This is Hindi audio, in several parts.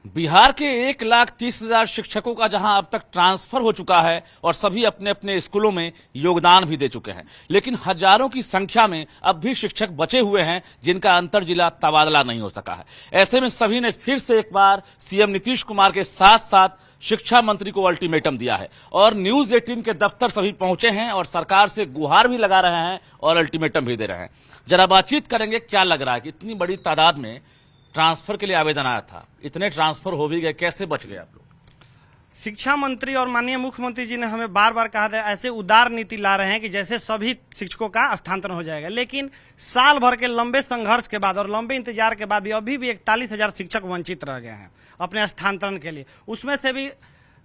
बिहार के 1,30,000 शिक्षकों का जहां अब तक ट्रांसफर हो चुका है और सभी अपने अपने स्कूलों में योगदान भी दे चुके हैं, लेकिन हजारों की संख्या में अब भी शिक्षक बचे हुए हैं जिनका अंतर जिला तबादला नहीं हो सका है। ऐसे में सभी ने फिर से एक बार सीएम नीतीश कुमार के साथ साथ शिक्षा मंत्री को अल्टीमेटम दिया है और न्यूज 18 के दफ्तर सभी पहुंचे हैं और सरकार से गुहार भी लगा रहे हैं और अल्टीमेटम भी दे रहे हैं। जरा बातचीत करेंगे, क्या लग रहा है कि इतनी बड़ी तादाद में ट्रांसफर के लिए आवेदन आया था, इतने ट्रांसफर हो भी गए, कैसे बच गए आप लोग? शिक्षा मंत्री और माननीय मुख्यमंत्री जी ने हमें बार बार कहा था ऐसे उदार नीति ला रहे हैं कि जैसे सभी शिक्षकों का स्थानांतरण हो जाएगा, लेकिन साल भर के लंबे संघर्ष के बाद और लंबे इंतजार के बाद भी अभी भी 41,000 शिक्षक वंचित रह गए हैं अपने स्थानांतरण के लिए। उसमें से भी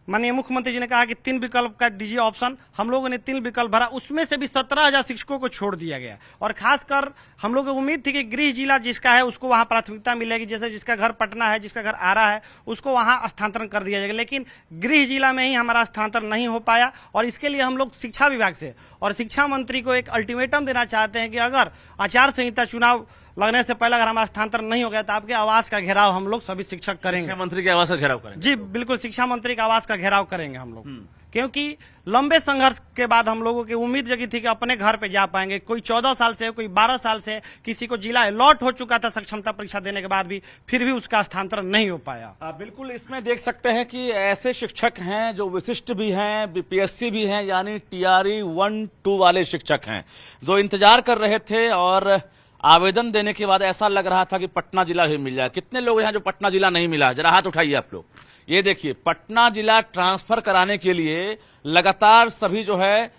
माननीय मुख्यमंत्री जी ने कहा कि 3 विकल्प का दीजिए ऑप्शन, हम लोगों ने 3 विकल्प भरा, उसमें से भी 17,000 शिक्षकों को छोड़ दिया गया। और खासकर हम लोगों को उम्मीद थी कि गृह जिला जिसका है उसको वहां प्राथमिकता मिलेगी, जैसे जिसका घर पटना है, जिसका घर आरा है, उसको वहां स्थानांतरण कर दिया जाएगा, लेकिन गृह जिला में ही हमारा स्थानांतरण नहीं हो पाया। और इसके लिए हम लोग शिक्षा विभाग से और शिक्षा मंत्री को एक अल्टीमेटम देना चाहते हैं कि अगर आचार संहिता चुनाव लगने से पहले अगर हमारा स्थानांतरण नहीं हो गया तो आपके आवास का घेराव हम लोग सभी शिक्षक करेंगे। शिक्षा मंत्री के आवास का घेराव करेंगे? जी बिल्कुल, शिक्षा मंत्री का आवास का घेराव करेंगे हम लोग, क्योंकि लंबे संघर्ष के बाद हम लोगों की उम्मीद जगी थी कि अपने घर पे जा पाएंगे। कोई 14 साल से, कोई 12 साल से, किसी को जिला अलॉट हो चुका था सक्षमता परीक्षा देने के बाद भी, फिर भी उसका स्थानांतरण नहीं हो पाया। बिल्कुल, इसमें देख सकते हैं कि ऐसे शिक्षक हैं जो विशिष्ट भी हैं, बीपीएससी भी हैं, यानी टीआरई 1-2 वाले शिक्षक हैं जो इंतजार कर रहे थे और आवेदन देने के बाद ऐसा लग रहा था कि पटना जिला भी मिल जाए। कितने लोग हैं जो पटना जिला नहीं मिला? जरा हाथ उठाइए आप लोग। ये देखिए, पटना जिला ट्रांसफर कराने के लिए लगातार सभी जो है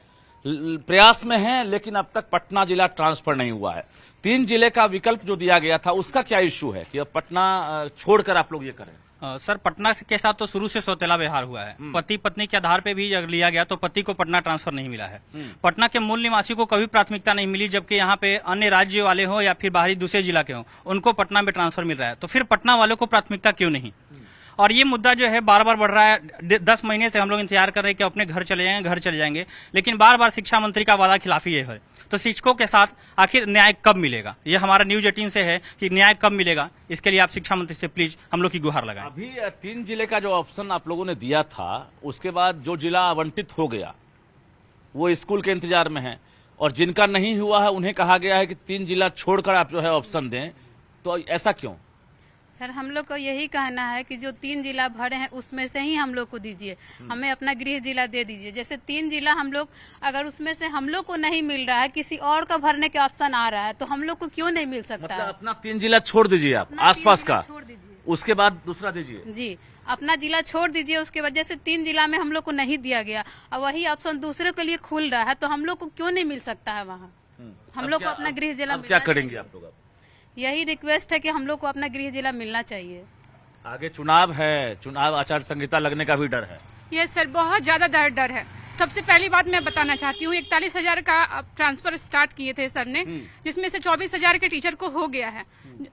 प्रयास में हैं, लेकिन अब तक पटना जिला ट्रांसफर नहीं हुआ है। 3 जिले का विकल्प जो दिया गया था उसका क्या इश्यू है कि अब पटना छोड़कर आप लोग ये करें? सर, पटना के साथ तो शुरू से सौतेला व्यवहार हुआ है। पति पत्नी के आधार पे भी लिया गया तो पति को पटना ट्रांसफर नहीं मिला है। पटना के मूल निवासी को कभी प्राथमिकता नहीं मिली, जबकि यहाँ पे अन्य राज्य वाले हो या फिर बाहरी दूसरे जिला के हो, उनको पटना में ट्रांसफर मिल रहा है। तो फिर पटना वालों को प्राथमिकता क्यों नहीं? और ये मुद्दा जो है बार बार बढ़ रहा है। 10 महीने से हम लोग इंतजार कर रहे हैं कि अपने घर चले जाएंगे, लेकिन बार बार शिक्षा मंत्री का वादा खिलाफी ये है। तो शिक्षकों के साथ आखिर न्याय कब मिलेगा? ये हमारा न्यूज 18 से है कि न्याय कब मिलेगा, इसके लिए आप शिक्षा मंत्री से प्लीज हम लोग की गुहार लगाएं। अभी 3 जिले का जो ऑप्शन आप लोगों ने दिया था, उसके बाद जो जिला आवंटित हो गया वो स्कूल के इंतजार में है और जिनका नहीं हुआ है उन्हें कहा गया है कि 3 जिला छोड़कर आप जो है ऑप्शन दें, तो ऐसा क्यों? सर, हम लोग को यही कहना है कि जो 3 जिला भरे हैं उसमें से ही हम लोग को दीजिए, हमें अपना गृह जिला दे दीजिए। जैसे 3 जिला हम लोग, अगर उसमें से हम लोग को नहीं मिल रहा है, किसी और का भरने के ऑप्शन आ रहा है, तो हम लोग को क्यों नहीं मिल सकता? मतलब अपना 3 जिला छोड़ दीजिए, आप आसपास का छोड़ दीजिए, उसके बाद दूसरा दीजिए। जी, अपना जिला छोड़ दीजिए। उसके वजह से 3 जिला में हम लोग को नहीं दिया गया और वही ऑप्शन दूसरे के लिए खुल रहा है, तो हम लोग को क्यों नहीं मिल सकता है वहाँ? हम लोग को अपना गृह जिला क्या करेंगे आप लोग? यही रिक्वेस्ट है कि हम लोग को अपना गृह जिला मिलना चाहिए। आगे चुनाव है, चुनाव आचार संहिता लगने का भी डर है। यस सर, बहुत ज्यादा डर है। सबसे पहली बात मैं बताना चाहती हूँ, 41,000 का ट्रांसफर स्टार्ट किए थे सर ने, जिसमें से 24,000 के टीचर को हो गया है।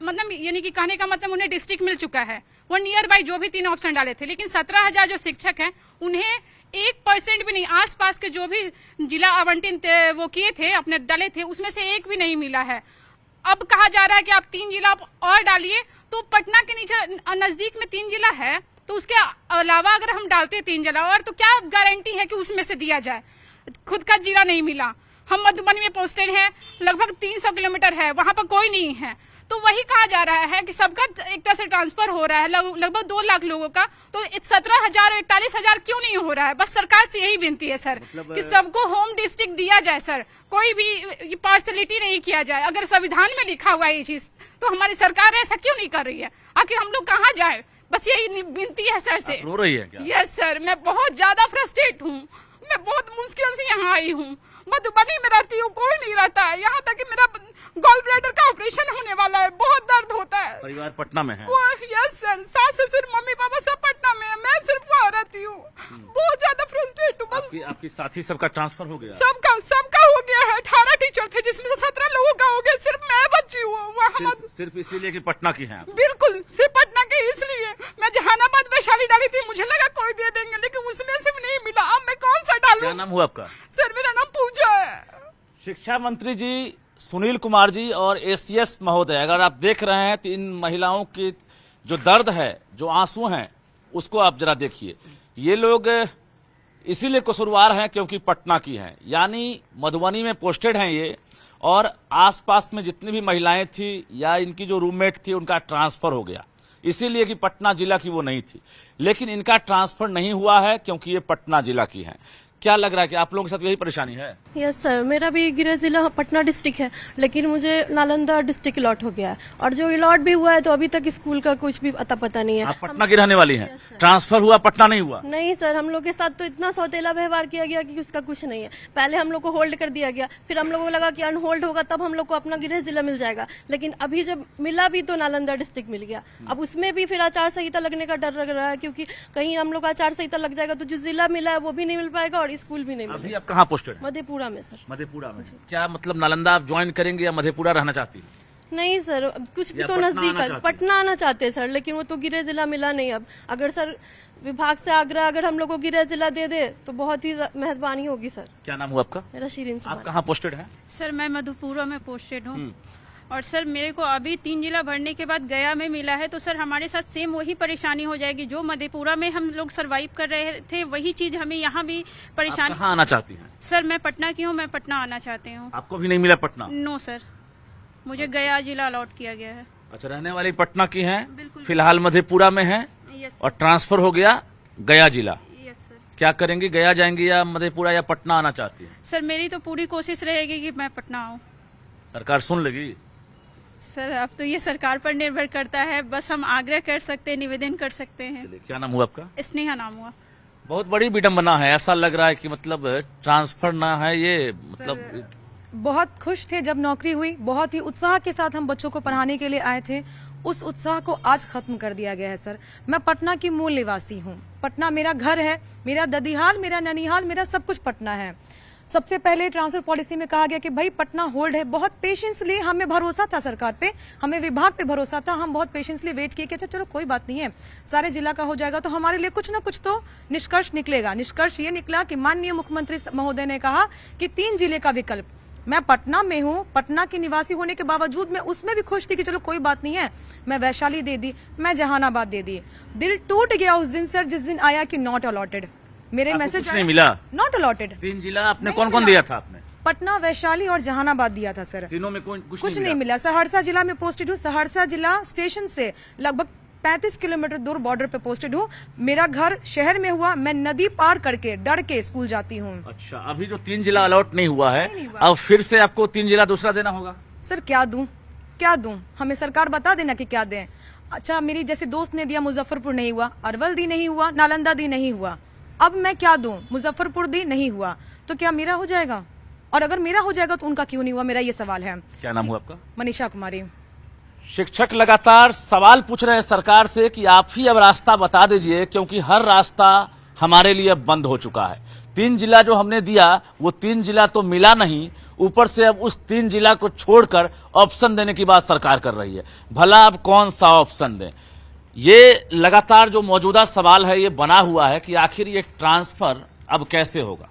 मतलब यानी कि कहने का मतलब उन्हें डिस्ट्रिक्ट मिल चुका है, वो नियर बाई जो भी 3 ऑप्शन डाले थे। लेकिन 17,000 जो शिक्षक हैं उन्हें 1% भी नहीं, आसपास के जो भी जिला आवंटित वो किए थे, अपने डाले थे, उसमें से एक भी नहीं मिला है। अब कहा जा रहा है कि आप 3 जिला और डालिए, तो पटना के नीचे नजदीक में 3 जिला है, तो उसके अलावा अगर हम डालते 3 जिला और, तो क्या गारंटी है कि उसमें से दिया जाए? खुद का जिला नहीं मिला। हम मधुबनी में पोस्टेड हैं, लगभग 300 किलोमीटर है, वहां पर कोई नहीं है। तो वही कहा जा रहा है कि सबका एक तरह से ट्रांसफर हो रहा है, लगभग 2 लाख लोगों का, तो 17,000 और 41,000 क्यों नहीं हो रहा है? बस सरकार से यही विनती है सर कि सबको होम डिस्ट्रिक्ट दिया जाए सर, कोई भी पार्शलिटी नहीं किया जाए। अगर संविधान में लिखा हुआ है ये चीज, तो हमारी सरकार ऐसा क्यों नहीं कर रही है? आखिर हम लोग कहाँ जाए? बस यही विनती है सर से। रो रही है क्या? यस सर, मैं बहुत ज्यादा फ्रस्ट्रेट हूँ, मैं बहुत मुश्किल से यहाँ आई हूँ। मधुबनी में रहती हूँ, कोई नहीं रहता है यहाँ तक कि मेरा गॉल ब्लैडर का ऑपरेशन होने वाला है, बहुत दर्द होता है। परिवार पटना में है? यस सर, सास ससुर मम्मी पापा सब पटना में है, मैं सिर्फ वहाँ रहती हूँ। बहुत ज्यादा फ्रस्ट्रेट हूँ। बस आपकी साथी सबका ट्रांसफर हो गया? सबका हो गया है। 18 टीचर थे जिसमें से 17 लोगों का हो गया, सिर्फ मैं बची हूँ। सिर्फ इसीलिए कि पटना की है? बिल्कुल, सिर्फ पटना के इसलिए। मैं जहानाबाद वैशाली डाली थी, मुझे लगा कोई दे देंगे, लेकिन उसमें सिर्फ नहीं मिला। अब मैं कौन सा डालूं? क्या नाम हुआ आपका? सर, मेरा नाम पूजा है। शिक्षा मंत्री जी सुनील कुमार जी और एसीएस महोदय, अगर आप देख रहे हैं तो इन महिलाओं की जो दर्द है, जो आंसू हैं, उसको आप जरा देखिए। ये लोग इसीलिए कसूरवार हैं क्योंकि पटना की हैं, यानी मधुबनी में पोस्टेड हैं ये, और आसपास में जितनी भी महिलाएं थी या इनकी जो रूममेट थी उनका ट्रांसफर हो गया, इसीलिए कि पटना जिला की वो नहीं थी। लेकिन इनका ट्रांसफर नहीं हुआ है क्योंकि ये पटना जिला की हैं। क्या लग रहा है कि आप लोगों के साथ यही परेशानी है? यस सर, मेरा भी गृह जिला पटना डिस्ट्रिक्ट है, लेकिन मुझे नालंदा डिस्ट्रिक्ट अलॉट हो गया है, और जो अलॉट भी हुआ है तो अभी तक स्कूल का कुछ भी अता पता नहीं है। आप पटना की रहने वाली हैं, ट्रांसफर हुआ, पटना नहीं हुआ? नहीं सर, हम लोग के साथ तो इतना सौतेला व्यवहार किया गया कि उसका कुछ नहीं है। पहले हम लोग को होल्ड कर दिया गया, फिर हम लोगों को लगा कि अनहोल्ड होगा तब हम लोग को अपना गृह जिला मिल जाएगा, लेकिन अभी जब मिला भी तो नालंदा डिस्ट्रिक्ट मिल गया। अब उसमें भी फिर आचार संहिता लगने का डर लग रहा है, क्योंकि कहीं हम लोग आचार संहिता लग जाएगा तो जो जिला मिला है वो भी नहीं मिल पाएगा और स्कूल भी नहीं मिलेगा। अभी आप कहाँ पोस्टेड हैं? मधेपुरा में सर। मधेपुरा में। क्या मतलब नालंदा आप ज्वाइन करेंगे या मधेपुरा रहना चाहती हैं? नहीं सर, अब कुछ भी या तो पटना नजदीक आना है, चाहते पटना आना चाहते हैं सर, लेकिन वो तो गृह जिला मिला नहीं। अब अगर सर विभाग से आग्रह अगर हम लोग को गृह जिला दे दे तो बहुत ही मेहरबानी होगी सर। क्या नाम हुआ आपका? मेरा शीरीन आप सुभान। कहाँ पोस्टेड हैं? सर मैं मधुपुरा में पोस्टेड हूँ, और सर मेरे को अभी 3 जिला भरने के बाद गया में मिला है, तो सर हमारे साथ सेम वही परेशानी हो जाएगी जो मधेपुरा में हम लोग सरवाइव कर रहे थे, वही चीज हमें यहाँ भी आप परेशानी। कहाँ आना चाहती हैं? सर मैं पटना की हूँ, मैं पटना आना चाहती हूँ। आपको भी नहीं मिला पटना? नो सर, मुझे गया जिला अलॉट किया गया है। अच्छा, रहने वाली पटना की हैं, बिल्कुल। फिलहाल मधेपुरा में हैं यस और ट्रांसफर हो गया गया जिला। Yes sir. क्या करेंगी, गया जाएंगी या मधेपुरा या पटना आना चाहती हैं? सर मेरी तो पूरी कोशिश रहेगी कि मैं पटना आऊँ। सरकार सुन लेगी? सर अब तो ये सरकार पर निर्भर करता है, बस हम आग्रह कर सकते हैं, निवेदन कर सकते हैं। चलिए, क्या नाम हुआ आपका? स्नेहा नाम हुआ। बहुत बड़ी विडंबना है, ऐसा लग रहा है कि मतलब ट्रांसफर ना है ये, मतलब बहुत खुश थे जब नौकरी हुई, बहुत ही उत्साह के साथ हम बच्चों को पढ़ाने के लिए आए थे। उस उत्साह को आज खत्म कर दिया गया है सर। मैं पटना की मूल निवासी हूँ, पटना मेरा घर है, मेरा ददीहाल, मेरा ननिहाल, मेरा सब कुछ पटना है। सबसे पहले ट्रांसफर पॉलिसी में कहा गया कि भाई पटना होल्ड है। बहुत पेशेंसली हमें भरोसा था सरकार पे, हमें विभाग पे भरोसा था, हम बहुत पेशेंसली वेट किए कि अच्छा चलो कोई बात नहीं है, सारे जिला का हो जाएगा तो हमारे लिए कुछ ना कुछ तो निष्कर्ष निकलेगा। निष्कर्ष ये निकला कि माननीय मुख्यमंत्री महोदय ने कहा कि 3 जिले का विकल्प। मैं पटना में हूँ, पटना की निवासी होने के बावजूद मैं उसमें भी खुश थी कि चलो कोई बात नहीं है, मैं वैशाली दे दी, मैं जहानाबाद दे दी। दिल टूट गया उस दिन सर जिस दिन आया कि नॉट अलॉटेड। मेरे आपको मैसेज कुछ नहीं मिला? Not allotted. 3 जिला आपने कौन कौन दिया था? आपने पटना, वैशाली और जहानाबाद दिया था सर। तीनों में कुछ नहीं मिला। सहरसा जिला में पोस्टेड हूँ, सहरसा जिला स्टेशन से लगभग 35 किलोमीटर दूर बॉर्डर पे पोस्टेड हूँ। मेरा घर शहर में हुआ, मैं नदी पार करके डर के स्कूल जाती हूँ। अच्छा, अभी जो 3 जिला अलॉट नहीं हुआ है, अब फिर से आपको 3 जिला दूसरा देना होगा? सर क्या दूं, क्या दूं, हमें सरकार बता देना कि क्या दें। अच्छा, मेरी जैसे दोस्त ने दिया, मुजफ्फरपुर नहीं हुआ, अरवल दी नहीं हुआ, नालंदा दी नहीं हुआ, अब मैं क्या दूं? मुजफ्फरपुर दी नहीं हुआ तो क्या मेरा हो जाएगा? और अगर मेरा हो जाएगा तो उनका क्यों नहीं हुआ, मेरा ये सवाल है। क्या नाम हुआ आपका? मनीषा कुमारी। शिक्षक लगातार सवाल पूछ रहे हैं सरकार से कि आप ही अब रास्ता बता दीजिए, क्योंकि हर रास्ता हमारे लिए बंद हो चुका है। 3 जिला जो हमने दिया वो 3 जिला तो मिला नहीं, ऊपर से अब उस 3 जिला को छोड़कर ऑप्शन देने की बात सरकार कर रही है। भला अब कौन सा ऑप्शन दें? ये लगातार जो मौजूदा सवाल है ये बना हुआ है कि आखिर ये ट्रांसफर अब कैसे होगा।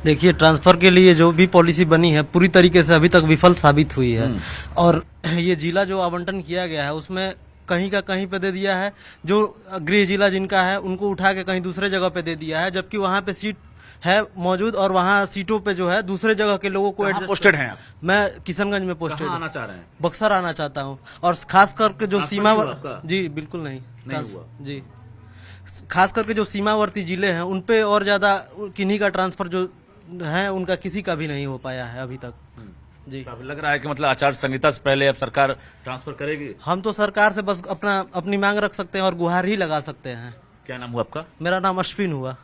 देखिए, ट्रांसफर के लिए जो भी पॉलिसी बनी है पूरी तरीके से अभी तक विफल साबित हुई है, और ये जिला जो आवंटन किया गया है उसमें कहीं का कहीं पे दे दिया है, जो गृह जिला जिनका है उनको उठा के कहीं दूसरे जगह पे दे दिया है, जबकि वहाँ पे सीट है मौजूद और वहाँ सीटों पे जो है दूसरे जगह के लोगों को कहाँ पोस्टेड हैं आप? मैं किशनगंज में पोस्टेड कहाँ हूँ। आना चाह रहे हैं? बक्सर आना चाहता हूँ, और खास करके जो ट्रांसफर सीमा हुआ आपका? जी बिल्कुल नहीं हुआ। जी, खास करके जो सीमावर्ती जिले हैं उन पे और ज्यादा किन्हीं का ट्रांसफर जो है उनका किसी का भी नहीं हो पाया है अभी तक। जी, अब लग रहा है कि मतलब आचार संहिता से पहले अब सरकार ट्रांसफर करेगी। हम तो सरकार से बस अपनी मांग रख सकते हैं और गुहार ही लगा सकते हैं। क्या नाम हुआ आपका? मेरा नाम अश्विन हुआ।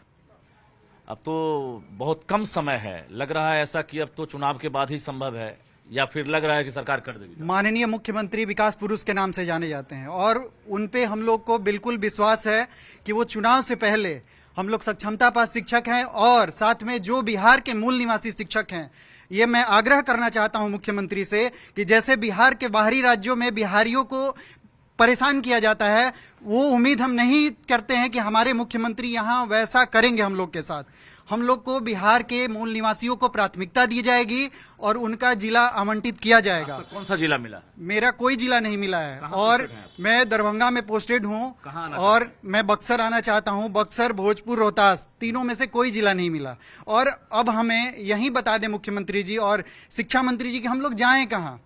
अब तो बहुत कम समय है, लग रहा है ऐसा कि अब तो चुनाव के बाद ही संभव है, या फिर लग रहा है कि सरकार कर देगी? माननीय मुख्यमंत्री विकास पुरुष के नाम से जाने जाते हैं और उन पे हम लोग को बिल्कुल विश्वास है कि वो चुनाव से पहले हम लोग सक्षमता पास शिक्षक हैं, और साथ में जो बिहार के मूल निवासी शिक्षक हैं, ये मैं आग्रह करना चाहता हूं मुख्यमंत्री से कि जैसे बिहार के बाहरी राज्यों में बिहारियों को परेशान किया जाता है, वो उम्मीद हम नहीं करते हैं कि हमारे मुख्यमंत्री यहाँ वैसा करेंगे हम लोग के साथ। हम लोग को बिहार के मूल निवासियों को प्राथमिकता दी जाएगी और उनका जिला आवंटित किया जाएगा। आपको कौन सा जिला मिला? मेरा कोई जिला नहीं मिला है और मैं दरभंगा में पोस्टेड हूँ और मैं बक्सर आना चाहता हूँ। बक्सर, भोजपुर, रोहतास, तीनों में से कोई जिला नहीं मिला। और अब हमें यही बता दें मुख्यमंत्री जी और शिक्षा मंत्री जी कि हम लोग जाएं कहाँ,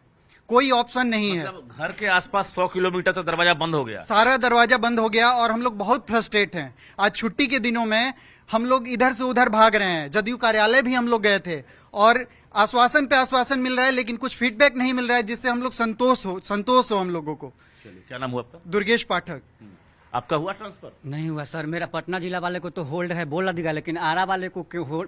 कोई ऑप्शन नहीं है। मतलब घर के आसपास 100 किलोमीटर तक दरवाजा बंद हो गया, सारा दरवाजा बंद हो गया और हम लोग बहुत फ्रस्ट्रेट हैं। आज छुट्टी के दिनों में हम लोग इधर से उधर भाग रहे हैं। जदयू कार्यालय भी हम लोग गए थे और आश्वासन पे आश्वासन मिल रहा है, लेकिन कुछ फीडबैक नहीं मिल रहा है जिससे हम लोग संतोष हो हम लोगों को। चलिए, क्या नाम हुआ आपका? दुर्गेश पाठक। आपका हुआ ट्रांसफर? नहीं हुआ सर, मेरा पटना जिला वाले को तो होल्ड है बोला दिया, लेकिन आरा वाले को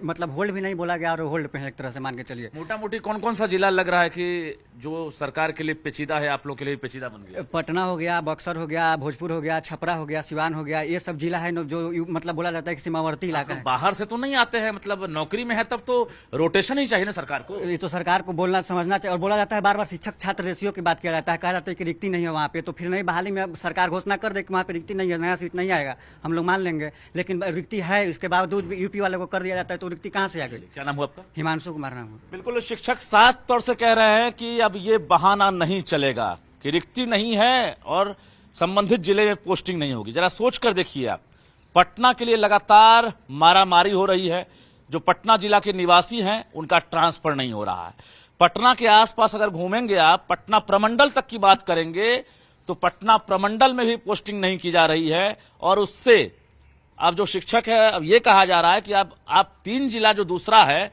मतलब होल्ड भी नहीं बोला गया और होल्ड पे है एक तरह से, मान के चलिए। मोटा मोटी कौन कौन सा जिला लग रहा है कि जो सरकार के लिए पेचीदा है, आप लोग के लिए पेचीदा बन गया? पटना हो गया, बक्सर हो गया, भोजपुर हो गया, छपरा हो गया, सिवान हो गया, ये सब जिला है जो मतलब बोला जाता है कि सीमावर्ती इलाका है। बाहर से तो नहीं आते हैं, मतलब नौकरी में है तब तो रोटेशन ही चाहिए ना सरकार को। ये तो सरकार को बोलना समझना चाहिए। और बोला जाता है बार बार शिक्षक छात्र रेशियो की बात किया जाता है, कहा जाता है कि रिक्ति नहीं है वहाँ पे, तो फिर नहीं बहाली में सरकार घोषणा कर दे कि वहाँ पे रिक्ति नहीं है, नया सीट नहीं आएगा, हम लोग मान लेंगे, लेकिन रिक्ति है, इसके बावजूद यूपी वाले को कर दिया जाता है, तो रिक्ति कहाँ से आ गई? क्या नाम हुआ आपका? हिमांशु कुमार नाम है। बिल्कुल, शिक्षक साफ तौर से कह रहे हैं कि अब ये बहाना नहीं चलेगा कि रिक्ति नहीं है और संबंधित जिले में पोस्टिंग नहीं होगी। जरा सोच कर देखिए आप, पटना के लिए लगातार मारामारी हो रही है। जो पटना जिला के निवासी हैं उनका ट्रांसफर नहीं हो रहा है। पटना के आसपास अगर घूमेंगे आप, पटना प्रमंडल तक की बात करेंगे तो पटना प्रमंडल में भी पोस्टिंग नहीं की जा रही है। और उससे अब जो शिक्षक है, अब ये कहा जा रहा है कि अब आप 3 जिला जो दूसरा है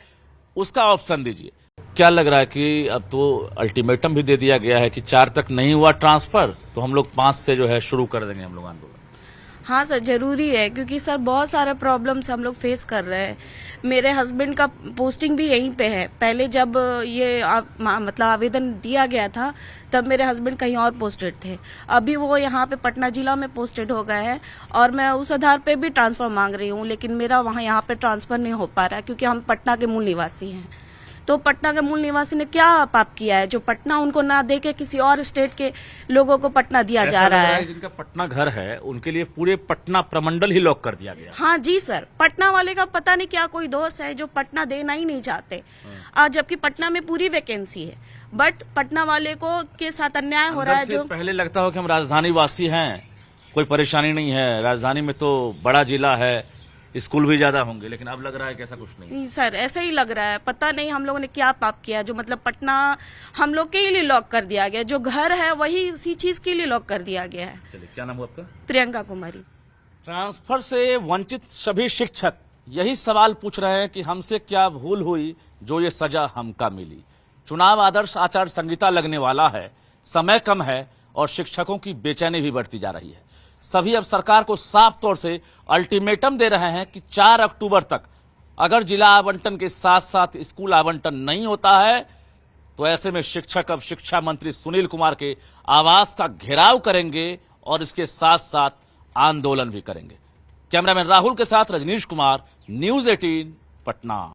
उसका ऑप्शन दीजिए। क्या लग रहा है कि अब तो अल्टीमेटम भी दे दिया गया है कि 4 तक नहीं हुआ ट्रांसफर तो हम लोग 5 से जो है शुरू कर देंगे हम लोग आंदोलन? हाँ सर, जरूरी है क्योंकि सर बहुत सारे प्रॉब्लम्स हम लोग फेस कर रहे हैं। मेरे हस्बैंड का पोस्टिंग भी यहीं पे है। पहले जब ये मतलब आवेदन दिया गया था तब मेरे हस्बैंड कहीं और पोस्टेड थे, अभी वो यहाँ पे पटना जिला में पोस्टेड हो गए हैं और मैं उस आधार पे भी ट्रांसफर मांग रही हूँ, लेकिन मेरा वहाँ यहाँ पे ट्रांसफर नहीं हो पा रहा है क्योंकि हम पटना के मूल निवासी हैं। तो पटना के मूल निवासी ने क्या पाप किया है जो पटना उनको ना दे के किसी और स्टेट के लोगों को पटना दिया जा रहा है? जिनका पटना घर है उनके लिए पूरे पटना प्रमंडल ही लॉक कर दिया गया। हाँ जी सर, पटना वाले का पता नहीं क्या कोई दोष है जो पटना देना ही नहीं चाहते, आज जबकि पटना में पूरी वैकेंसी है, बट पटना वाले को के साथ अन्याय हो रहा है। जो पहले लगता हो कि हम राजधानी वासी हैं, कोई परेशानी नहीं है, राजधानी में तो बड़ा जिला है, स्कूल भी ज्यादा होंगे, लेकिन अब लग रहा है कि ऐसा कुछ नहीं। सर ऐसा ही लग रहा है, पता नहीं हम लोगों ने क्या पाप किया जो मतलब पटना हम लोग के लिए लॉक कर दिया गया, जो घर है वही उसी चीज के लिए लॉक कर दिया गया है। चलिए, क्या नाम हुआ आपका? प्रियंका कुमारी। ट्रांसफर से वंचित सभी शिक्षक यही सवाल पूछ रहे हैं कि हमसे क्या भूल हुई जो ये सजा हमका मिली। चुनाव आदर्श आचार संहिता लगने वाला है, समय कम है और शिक्षकों की बेचैनी भी बढ़ती जा रही है। सभी अब सरकार को साफ तौर से अल्टीमेटम दे रहे हैं कि 4 अक्टूबर तक अगर जिला आवंटन के साथ साथ स्कूल आवंटन नहीं होता है तो ऐसे में शिक्षक अब शिक्षा मंत्री सुनील कुमार के आवास का घेराव करेंगे और इसके साथ साथ आंदोलन भी करेंगे। कैमरामैन राहुल के साथ रजनीश कुमार, न्यूज़ 18 पटना।